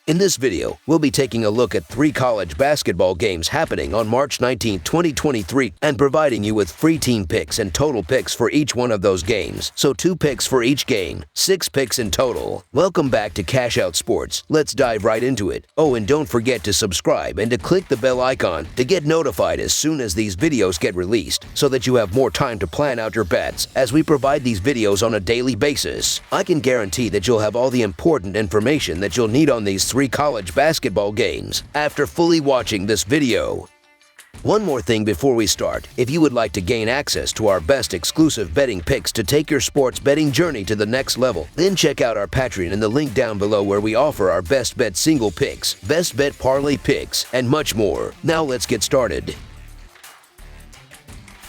In this video, we'll be taking a look at 3 college basketball games happening on March 19, 2023, and providing you with free team picks and total picks for each one of those games. So 2 picks for each game, 6 picks in total. Welcome back to Cash Out Sports. Let's dive right into it. Oh, and don't forget to subscribe and to click the bell icon to get notified as soon as these videos get released, so that you have more time to plan out your bets as we provide these videos on a daily basis. I can guarantee that you'll have all the important information that you'll need on these 3 college basketball games after fully watching this video. One more thing before we start. If you would like to gain access to our best exclusive betting picks to take your sports betting journey to the next level, then check out our Patreon in the link down below, where we offer our best bet single picks, best bet parlay picks, and much more. Now let's get started.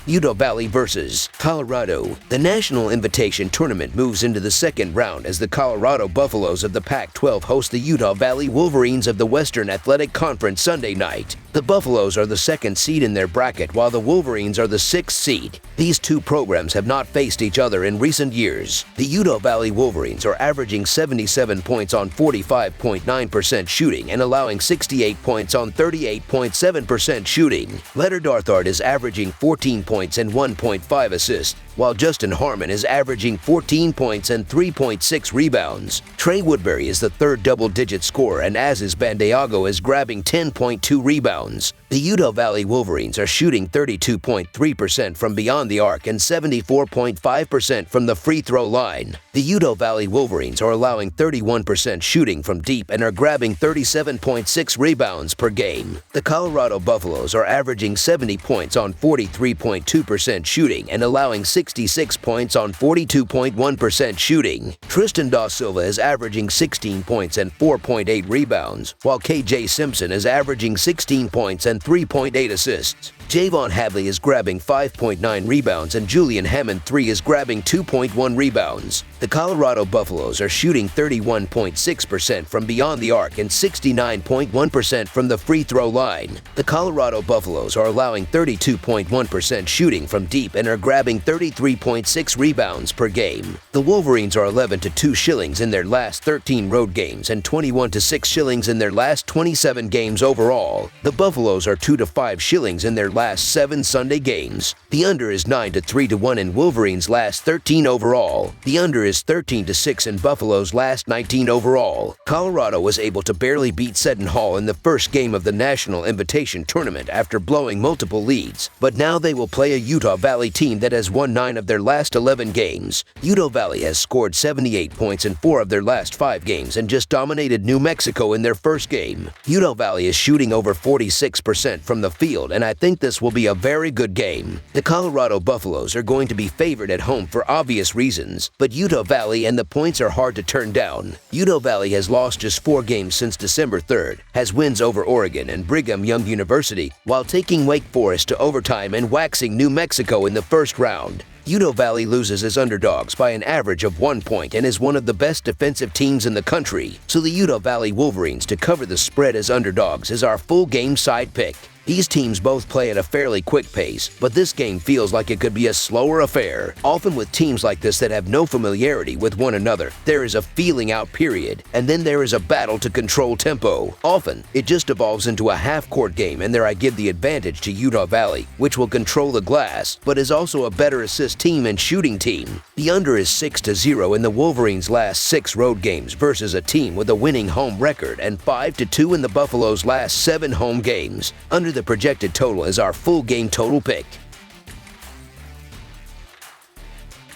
Utah Valley versus Colorado. The National Invitation Tournament moves into the second round as the Colorado Buffaloes of the Pac-12 host the Utah Valley Wolverines of the Western Athletic Conference Sunday night. The Buffaloes are the 2nd seed in their bracket, while the Wolverines are the 6th seed. These 2 programs have not faced each other in recent years. The Utah Valley Wolverines are averaging 77 points on 45.9% shooting and allowing 68 points on 38.7% shooting. Leonard Arthard is averaging 14 points and 1.5 assists, while Justin Harmon is averaging 14 points and 3.6 rebounds. Trey Woodbury is the 3rd double-digit scorer, and Aziz Bandaogo is grabbing 10.2 rebounds. The Utah Valley Wolverines are shooting 32.3% from beyond the arc and 74.5% from the free throw line. The Utah Valley Wolverines are allowing 31% shooting from deep and are grabbing 37.6 rebounds per game. The Colorado Buffaloes are averaging 70 points on 43.2% shooting and allowing 66 points on 42.1% shooting. Tristan Da Silva is averaging 16 points and 4.8 rebounds, while KJ Simpson is averaging 16 points and 3.8 assists. Javon Hadley is grabbing 5.9 rebounds, and Julian Hammond III is grabbing 2.1 rebounds. The Colorado Buffaloes are shooting 31.6% from beyond the arc and 69.1% from the free throw line. The Colorado Buffaloes are allowing 32.1% shooting from deep and are grabbing 33.6 rebounds per game. The Wolverines are 11-2 shillings in their last 13 road games and 21-6 shillings in their last 27 games overall. The Buffaloes are 2-5 shillings in their last 7 Sunday games. The under is 9-3-1 in Wolverines' last 13 overall. The under is 13-6 in Buffalo's last 19 overall. Colorado was able to barely beat Seton Hall in the first game of the National Invitation Tournament after blowing multiple leads, but now they will play a Utah Valley team that has won 9 of their last 11 games. Utah Valley has scored 78 points in 4 of their last 5 games and just dominated New Mexico in their first game. Utah Valley is shooting over 46% from the field, and I think this will be a very good game. The Colorado Buffaloes are going to be favored at home for obvious reasons, but Utah Valley and the points are hard to turn down. Utah Valley has lost just 4 games since December 3rd, has wins over Oregon and Brigham Young University, while taking Wake Forest to overtime and waxing New Mexico in the first round. Utah Valley loses as underdogs by an average of 1 point and is one of the best defensive teams in the country, so the Utah Valley Wolverines to cover the spread as underdogs is our full game side pick. These teams both play at a fairly quick pace, but this game feels like it could be a slower affair. Often with teams like this that have no familiarity with one another, there is a feeling out period, and then there is a battle to control tempo. Often, it just evolves into a half-court game, and there I give the advantage to Utah Valley, which will control the glass, but is also a better assist team and shooting team. The under is 6-0 in the Wolverines' last 6 road games versus a team with a winning home record, and 5-2 in the Buffaloes' last 7 home games. Under the projected total is our full game total pick.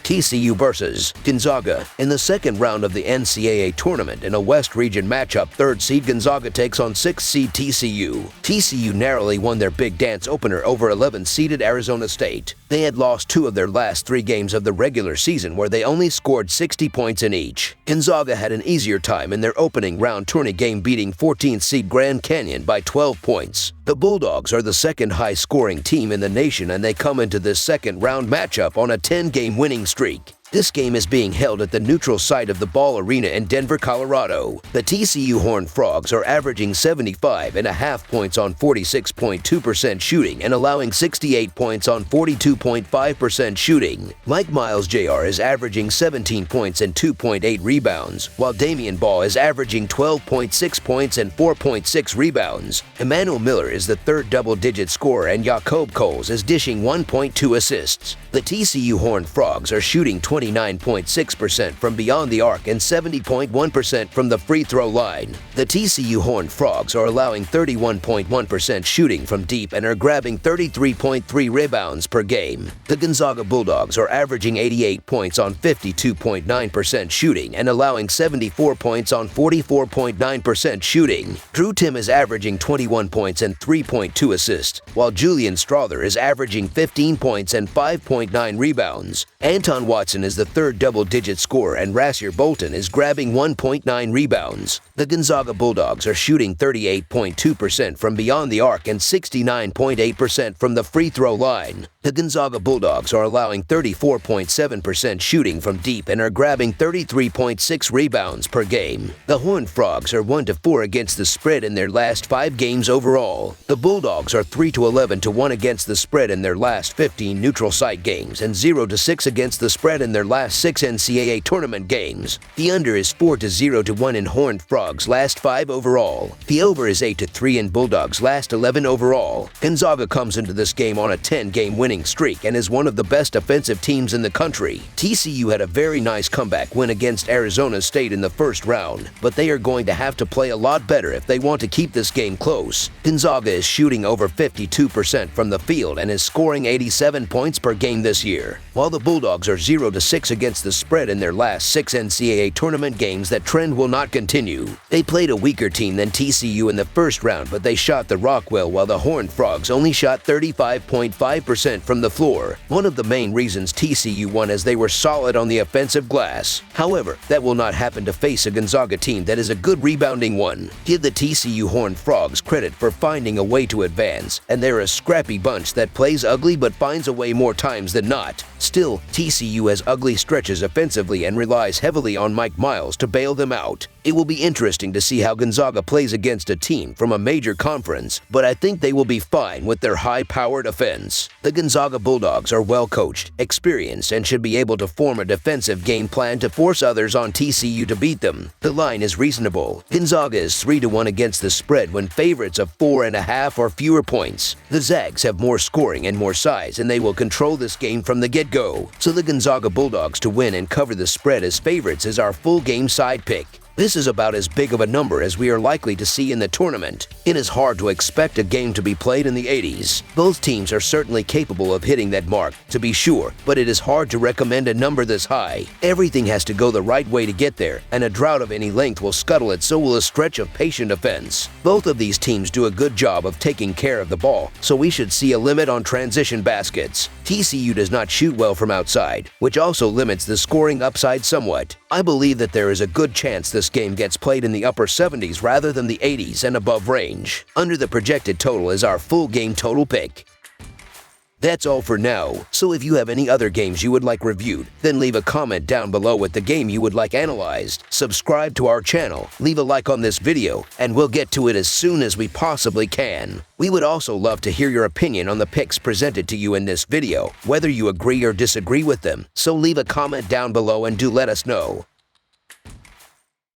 TCU versus Gonzaga. In the second round of the NCAA tournament in a West Region matchup, 3rd seed Gonzaga takes on 6th seed TCU. TCU narrowly won their big dance opener over 11-seeded Arizona State. They had lost 2 of their last 3 games of the regular season, where they only scored 60 points in each. Gonzaga had an easier time in their opening round tourney game, beating 14th seed Grand Canyon by 12 points. The Bulldogs are the 2nd high-scoring team in the nation, and they come into this second round matchup on a 10-game winning streak. This game is being held at the neutral site of the Ball Arena in Denver, Colorado. The TCU Horned Frogs are averaging 75.5 points on 46.2% shooting and allowing 68 points on 42.5% shooting. Mike Miles Jr. is averaging 17 points and 2.8 rebounds, while Damian Ball is averaging 12.6 points and 4.6 rebounds. Emmanuel Miller is the third double-digit scorer, and Jakob Coles is dishing 1.2 assists. The TCU Horned Frogs are shooting 29.6% from beyond the arc and 70.1% from the free throw line. The TCU Horned Frogs are allowing 31.1% shooting from deep and are grabbing 33.3 rebounds per game. The Gonzaga Bulldogs are averaging 88 points on 52.9% shooting and allowing 74 points on 44.9% shooting. Drew Timm is averaging 21 points and 3.2 assists, while Julian Strother is averaging 15 points and 5.9 rebounds. Anton Watson is the third double-digit scorer, and Rasir Bolton is grabbing 1.9 rebounds. The Gonzaga Bulldogs are shooting 38.2% from beyond the arc and 69.8% from the free throw line. The Gonzaga Bulldogs are allowing 34.7% shooting from deep and are grabbing 33.6 rebounds per game. The Horned Frogs are 1-4 against the spread in their last 5 games overall. The Bulldogs are 3-11-1 against the spread in their last 15 neutral site games and 0-6 against the spread in their last 6 NCAA tournament games. The under is 4-0-1 in Horned Frogs' last 5 overall. The over is 8-3 in Bulldogs' last 11 overall. Gonzaga comes into this game on a 10-game winning streak and is one of the best offensive teams in the country. TCU had a very nice comeback win against Arizona State in the first round, but they are going to have to play a lot better if they want to keep this game close. Gonzaga is shooting over 52% from the field and is scoring 87 points per game this year, while the Bulldogs are 0-6 against the spread in their last 6 NCAA tournament games. That trend will not continue. They played a weaker team than TCU in the first round, but they shot the rock well, while the Horned Frogs only shot 35.5% from the floor. One of the main reasons TCU won is they were solid on the offensive glass. However, that will not happen to face a Gonzaga team that is a good rebounding one. Give the TCU Horned Frogs credit for finding a way to advance, and they're a scrappy bunch that plays ugly but finds a way more times than not. Still, TCU has ugly stretches offensively and relies heavily on Mike Miles to bail them out. It will be interesting to see how Gonzaga plays against a team from a major conference, but I think they will be fine with their high-powered offense. The Gonzaga Bulldogs are well-coached, experienced, and should be able to form a defensive game plan to force others on TCU to beat them. The line is reasonable. Gonzaga is 3-1 against the spread when favorites of 4.5 or fewer points. The Zags have more scoring and more size, and they will control this game from the get-go. So the Gonzaga Bulldogs to win and cover the spread as favorites is our full game side pick. This is about as big of a number as we are likely to see in the tournament. It is hard to expect a game to be played in the 80s. Both teams are certainly capable of hitting that mark, to be sure, but it is hard to recommend a number this high. Everything has to go the right way to get there, and a drought of any length will scuttle it, so will a stretch of patient offense. Both of these teams do a good job of taking care of the ball, so we should see a limit on transition baskets. TCU does not shoot well from outside, which also limits the scoring upside somewhat. I believe that there is a good chance this game gets played in the upper 70s rather than the 80s and above range. Under the projected total is our full game total pick. That's all for now, so if you have any other games you would like reviewed, then leave a comment down below with the game you would like analyzed. Subscribe to our channel, leave a like on this video, and we'll get to it as soon as we possibly can. We would also love to hear your opinion on the picks presented to you in this video, whether you agree or disagree with them, so leave a comment down below and do let us know.